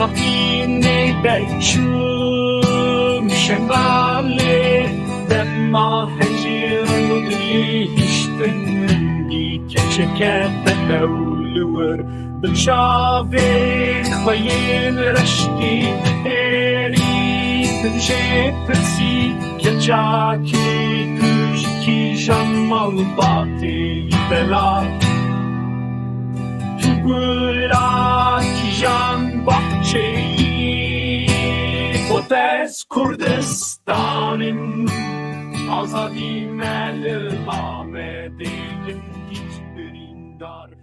Makinede şemale Demma hecirli işten Geçeke belevlüver Bilşavik Vayin reşti eri Tecetesi Geçaki Küşki Şammal Bati Bela Tübüla Kijan Bahçeyi Potes Kurdistan'ın Azadi Melil Ahmet'in hiçbirinden